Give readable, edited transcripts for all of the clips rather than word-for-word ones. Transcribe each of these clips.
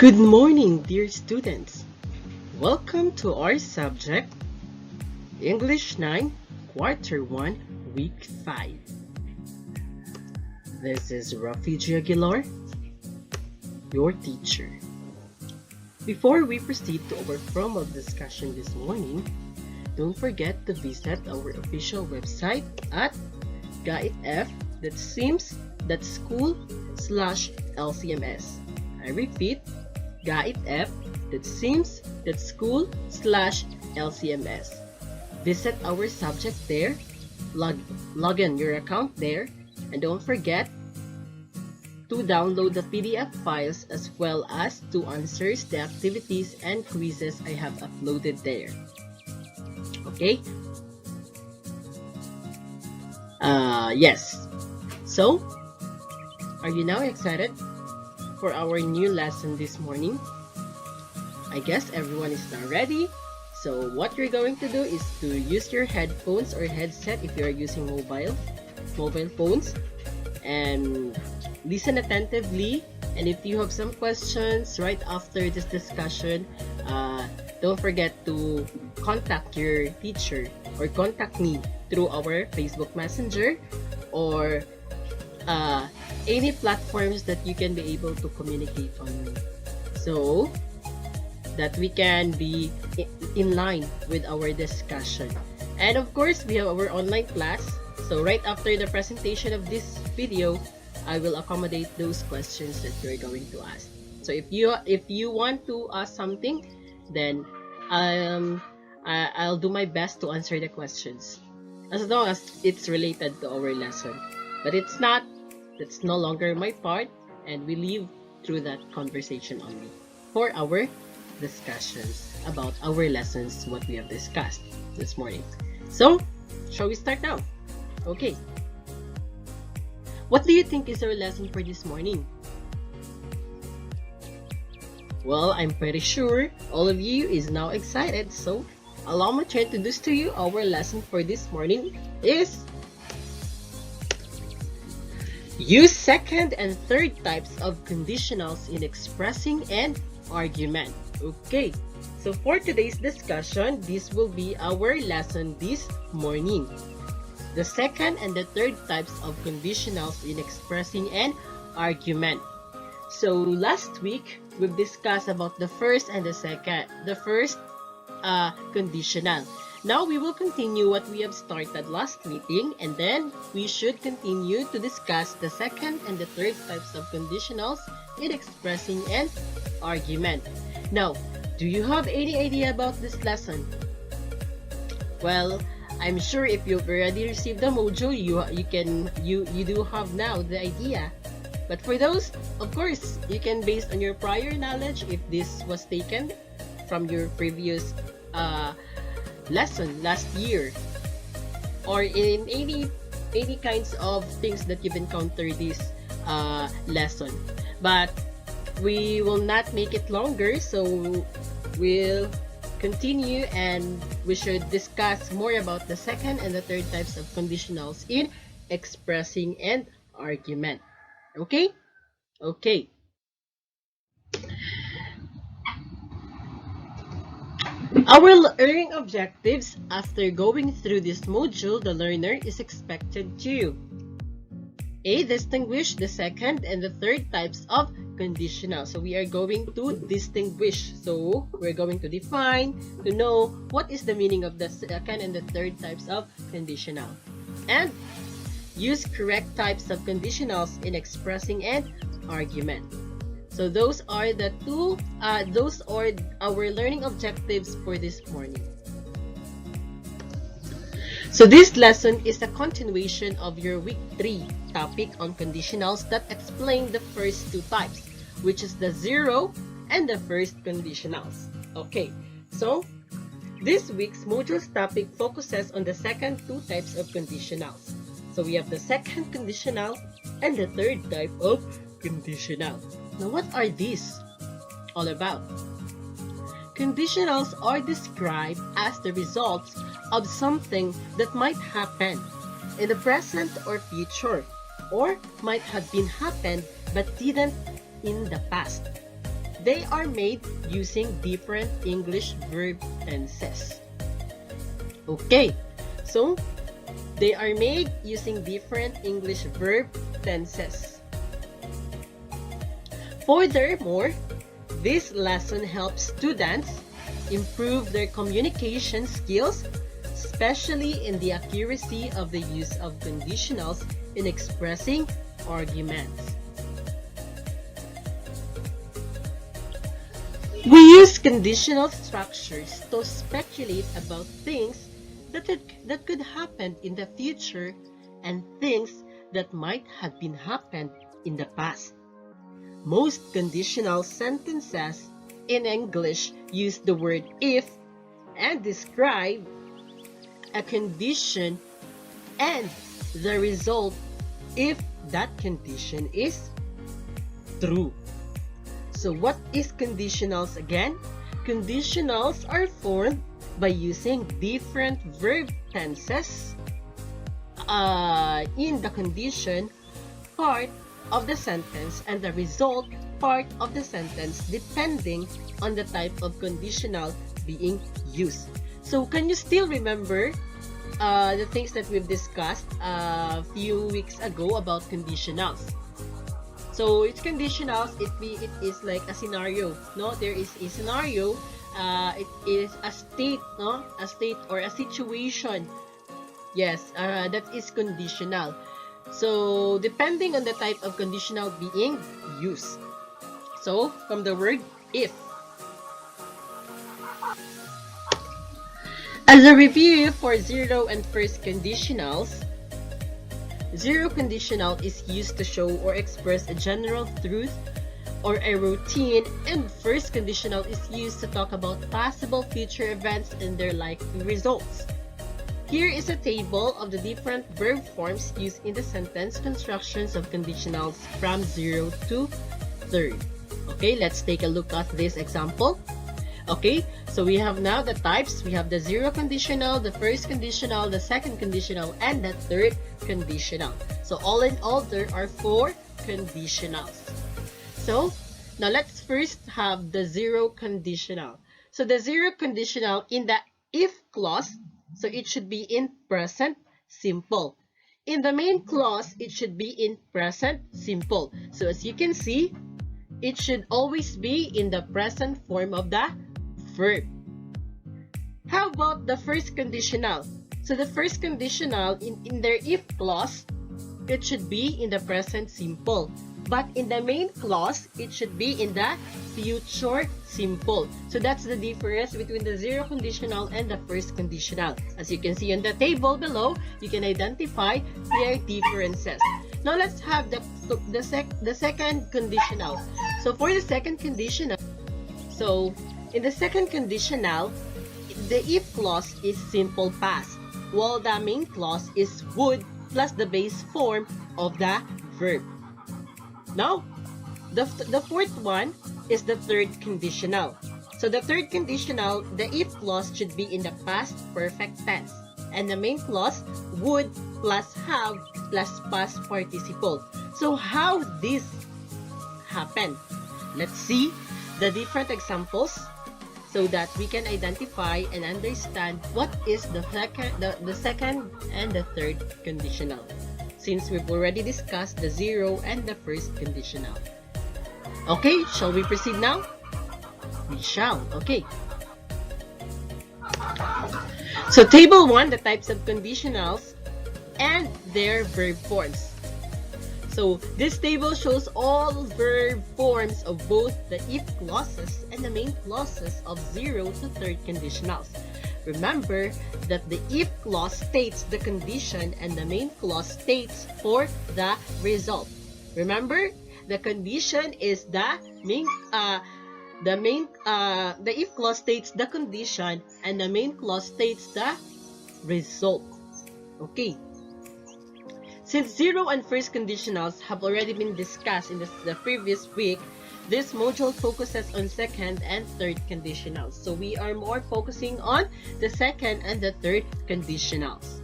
Good morning, dear students. Welcome to our subject, English 9, Quarter 1, Week 5. This is Rafi Aguilar, your teacher. Before we proceed to our formal discussion this morning, don't forget to visit our official website at GAITF.sims.school/LCMS. I repeat, GAITF.sims.school/LCMS. Visit our subject there, log in your account there, and don't forget to download the PDF files as well as to answer the activities and quizzes I have uploaded there. Okay? Yes. So, are you now excited for our new lesson this morning? I guess everyone is now ready. So what you're going to do is to use your headphones or headset if you are using mobile phones, and listen attentively. And if you have some questions right after this discussion, don't forget to contact your teacher or contact me through our Facebook Messenger or any platforms that you can be able to communicate on me, so that we can be in line with our discussion. And of course, we have our online class. So right after the presentation of this video, I will accommodate those questions that you're going to ask. So if you want to ask something, then I'll do my best to answer the questions, as long as it's related to our lesson. But it's not, that's no longer my part, and we leave through that conversation only for our discussions about our lessons, what we have discussed this morning. So, shall we start now? Okay. What do you think is our lesson for this morning? Well, I'm pretty sure all of you is now excited, so allow me to introduce to you our lesson for this morning is use second and third types of conditionals in expressing an argument. Okay, so for today's discussion, this will be our lesson this morning. The second and the third types of conditionals in expressing an argument. So last week, we've discussed about the first and the second, the first conditional. Now we will continue what we have started last meeting, and then we should continue to discuss the second and the third types of conditionals in expressing an argument. Now, do you have any idea about this lesson? Well, I'm sure if you've already received the module, you do have now the idea. But for those, of course, you can, based on your prior knowledge, if this was taken from your previous lesson last year, or in any kinds of things that you've encountered this lesson. But we will not make it longer, so we'll continue, and we should discuss more about the second and the third types of conditionals in expressing an argument. Okay? Okay. Our learning objectives after going through this module, the learner is expected to A. Distinguish the second and the third types of conditional. So we are going to distinguish. So we're going to define, to know what is the meaning of the second and the third types of conditional. And use correct types of conditionals in expressing an argument. So those are the those are our learning objectives for this morning. So this lesson is a continuation of your week 3 topic on conditionals that explain the first two types, which is the zero and the first conditionals. Okay, so this week's module's topic focuses on the second two types of conditionals. So we have the second conditional and the third type of conditional. Now, what are these all about? Conditionals are described as the results of something that might happen in the present or future, or might have been happened but didn't in the past. they are made using different English verb tenses. Okay, so they are made using different English verb tenses. Furthermore, this lesson helps students improve their communication skills, especially in the accuracy of the use of conditionals in expressing arguments. We use conditional structures to speculate about things that could happen in the future and things that might have been happened in the past. Most conditional sentences in English use the word if and describe a condition and the result if that condition is true. So what is conditionals again? Conditionals are formed by using different verb tenses in the condition part of the sentence and the result part of the sentence depending on the type of conditional being used. So can you still remember the things that we've discussed a few weeks ago about conditionals? So it's conditionals, it is like a scenario, no? There is a scenario, it is a state, no? A state or a situation. Yes, that is conditional. So depending on the type of conditional being used. So from the word if. As a review for zero and first conditionals, zero conditional is used to show or express a general truth or a routine, and first conditional is used to talk about possible future events and their likely results. Here is a table of the different verb forms used in the sentence constructions of conditionals from 0 to 3rd. Okay, let's take a look at this example. Okay, so we have now the types. We have the zero conditional, the first conditional, the second conditional, and the third conditional. So all in all, there are 4 conditionals. So now let's first have the zero conditional. So the zero conditional in the if clause, so it should be in present simple. In the main clause, it should be in present simple. So as you can see, it should always be in the present form of the verb. How about the first conditional? So the first conditional in their if clause, it should be in the present simple. But in the main clause, it should be in the future simple. So that's the difference between the zero conditional and the first conditional. As you can see on the table below, you can identify their differences. Now let's have the second conditional. So for the second conditional, so in the second conditional, the if clause is simple past, while the main clause is would plus the base form of the verb. Now, the fourth one is the third conditional. So the third conditional, the if clause should be in the past perfect tense, and the main clause would plus have plus past participle. So how this happen? Let's see the different examples so that we can identify and understand what is the second and the third conditional, since we've already discussed the zero and the first conditional. Okay, shall we proceed now? We shall. Okay. So table 1, the types of conditionals and their verb forms. So this table shows all verb forms of both the if clauses and the main clauses of 0 to 3rd conditionals. Remember that the if clause states the condition and the main clause states for the result. Remember, the condition is the if clause states the condition and the main clause states the result. Okay. Since zero and first conditionals have already been discussed in the previous week, this module focuses on second and third conditionals. So we are more focusing on the second and the third conditionals.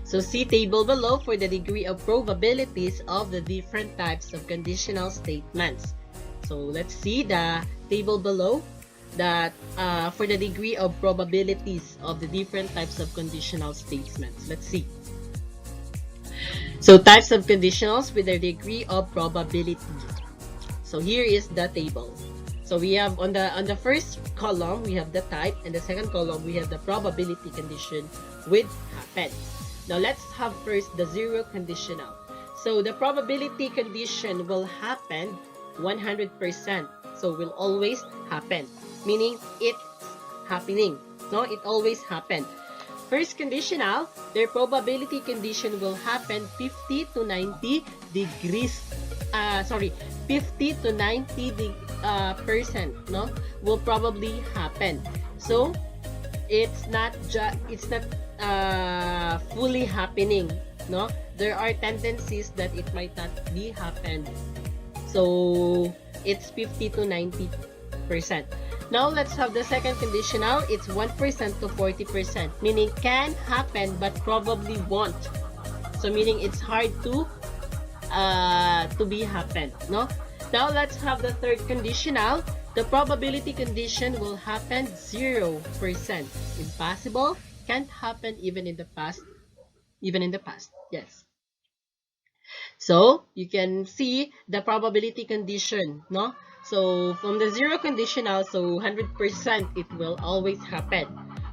So see table below for the degree of probabilities of the different types of conditional statements. So let's see the table below that for the degree of probabilities of the different types of conditional statements. Let's see. So types of conditionals with their degree of probability. So here is the table. So we have on the first column we have the type, and the second column we have the probability condition with happen. Now let's have first the zero conditional. So the probability condition will happen 100%. So will always happen, meaning it's happening. No, it always happen. First conditional, their probability condition will happen 50 to 90 degrees. 50 to 90 percent, no, will probably happen. So it's not fully happening, no. There are tendencies that it might not be happened. So it's 50 to 90%. Now let's have the second conditional. It's 1% to 40%, meaning can happen but probably won't. So meaning it's hard to be happen, no? Now let's have the third conditional. The probability condition will happen 0%. Impossible, can't happen even in the past. Yes. So you can see the probability condition, no? So from the zero conditional, so 100% it will always happen.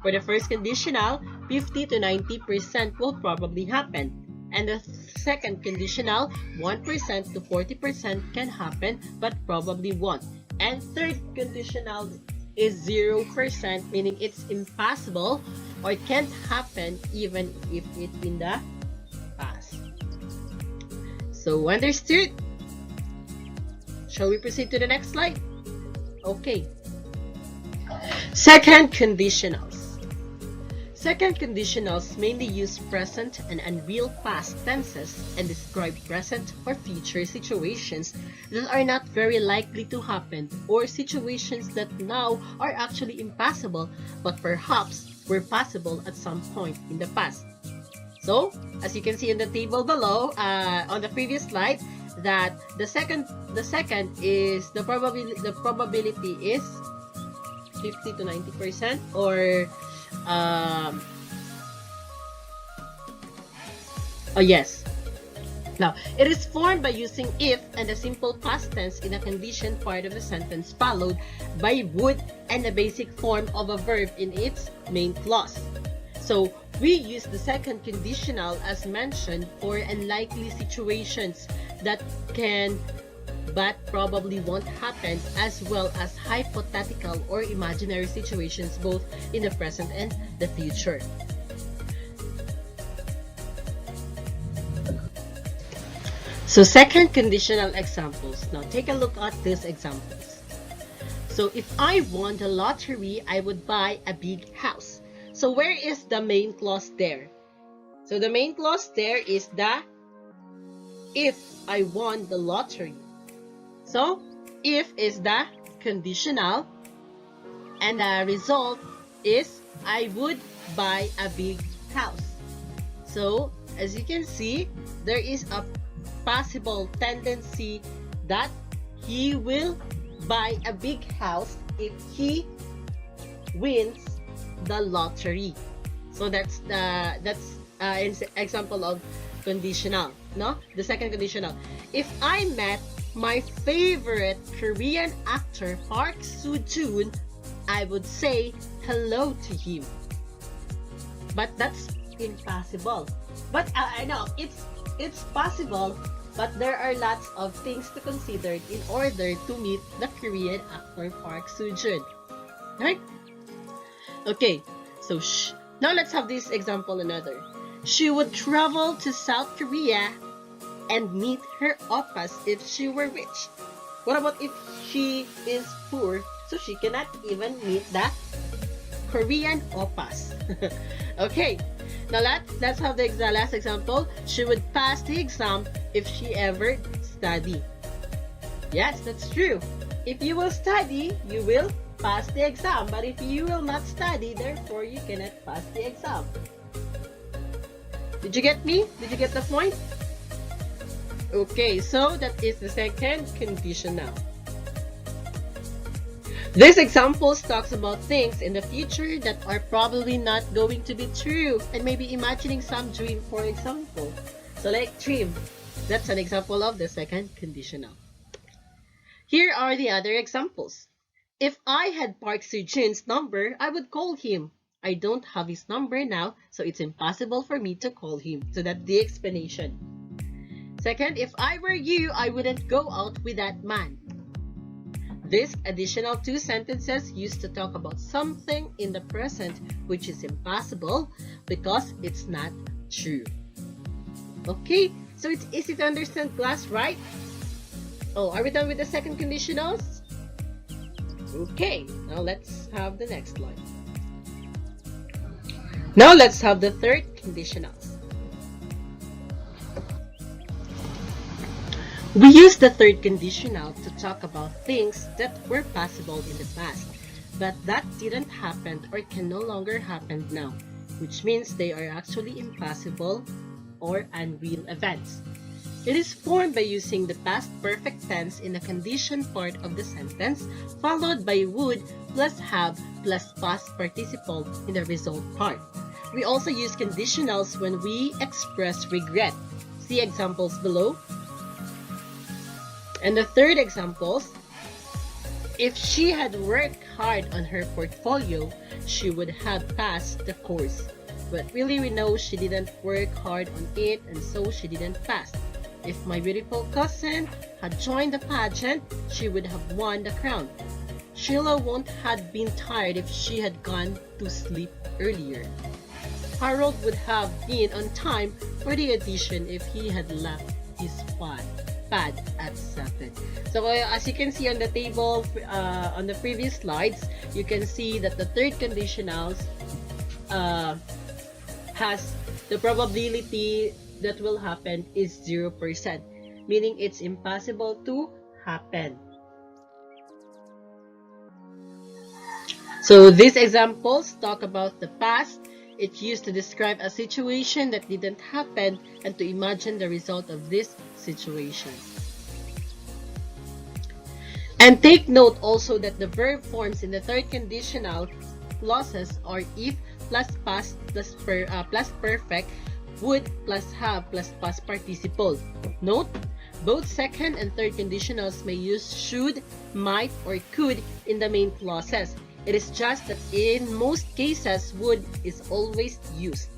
For the first conditional, 50 to 90% will probably happen. And the second conditional, 1% to 40% can happen but probably won't. And third conditional is 0%, meaning it's impossible or can't happen even if it's in the past. So understood? Shall we proceed to the next slide? Okay. Second conditionals. Second conditionals mainly use present and unreal past tenses and describe present or future situations that are not very likely to happen, or situations that now are actually impossible but perhaps were possible at some point in the past. So, as you can see in the table below, on the previous slide, that the second is the probability is 50 to 90%, or oh yes. Now, it is formed by using if and the simple past tense in a condition part of the sentence, followed by would and the basic form of a verb in its main clause. So we use the second conditional as mentioned for unlikely situations that can but probably won't happen, as well as hypothetical or imaginary situations both in the present and the future. So second conditional examples. Now take a look at these examples. So if I won the lottery, I would buy a big house. So where is the main clause there? So the main clause there is the if I won the lottery. So if is the conditional, and the result is I would buy a big house. So as you can see, there is a possible tendency that he will buy a big house if he wins the lottery. So that's an example of conditional, no? The second conditional. If I met my favorite Korean actor Park Soo-joon, I would say hello to him. But that's impossible. But I know it's possible, but there are lots of things to consider in order to meet the Korean actor Park Soo-joon. Right? Okay, so now let's have this example another. She would travel to South Korea and meet her oppas if she were rich. What about if she is poor, so she cannot even meet the Korean oppas? Okay, now let's have the last example. She would pass the exam if she ever study. Yes, that's true. If you will study, you will pass the exam. But if you will not study, therefore you cannot pass the exam. Did you get me? Did you get the point? Okay, so that is the second conditional. This examples talks about things in the future that are probably not going to be true and maybe imagining some dream, for example. So like dream, that's an example of the second conditional. Here are the other examples. If I had Park Seo-joon's number, I would call him. I don't have his number now, so it's impossible for me to call him. So that's the explanation. Second, if I were you, I wouldn't go out with that man. This additional two sentences used to talk about something in the present which is impossible because it's not true. Okay, so it's easy to understand, class, right? Oh, are we done with the second conditionals? Okay, now let's have the next line. Now let's have the third conditionals. We use the third conditional to talk about things that were possible in the past, but that didn't happen or can no longer happen now, which means they are actually impossible or unreal events. It is formed by using the past perfect tense in the condition part of the sentence, followed by would plus have plus past participle in the result part. We also use conditionals when we express regret. See examples below. And the third example, if she had worked hard on her portfolio, she would have passed the course. But really we know she didn't work hard on it and so she didn't pass. If my beautiful cousin had joined the pageant, she would have won the crown. Sheila won't have been tired if she had gone to sleep earlier. Harold would have been on time for the audition if he had left his pad at 7. So as you can see on the table on the previous slides, you can see that the third conditionals has the probability that will happen is 0%, meaning it's impossible to happen. So these examples talk about the past. It's used to describe a situation that didn't happen and to imagine the result of this situation. And take note also that the verb forms in the third conditional clauses are if plus past plus perfect, would plus have plus past participle. Note, both second and third conditionals may use should, might, or could in the main clauses. It is just that in most cases, would is always used.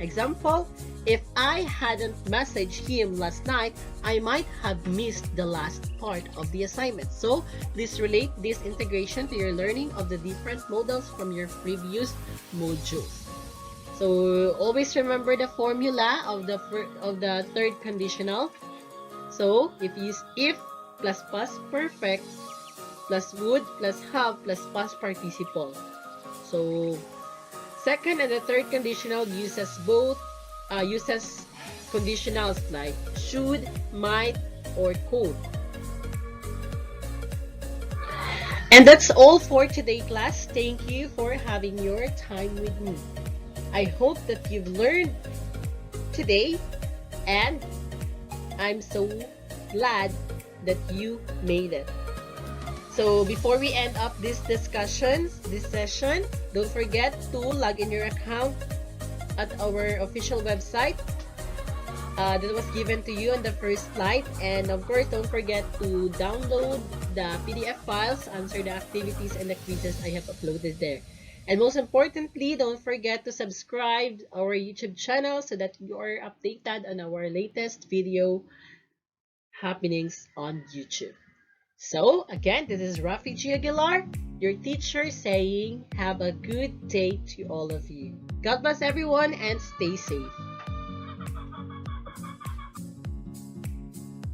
Example, if I hadn't messaged him last night, I might have missed the last part of the assignment. So, please relate this integration to your learning of the different modals from your previous modules. So, always remember the formula of the third conditional. So, if you use if plus past perfect plus would plus have plus past participle. So, second and the third conditional uses both uses conditionals like should, might, or could. And that's all for today, class. Thank you for having your time with me. I hope that you've learned today, and I'm so glad that you made it. So before we end up this session, don't forget to log in your account at our official website that was given to you on the first slide. And of course, don't forget to download the PDF files, answer the activities and the quizzes I have uploaded there. And most importantly, don't forget to subscribe our YouTube channel so that you are updated on our latest video happenings on YouTube. So, again, this is Rafi G. Aguilar, your teacher, saying have a good day to all of you. God bless everyone and stay safe.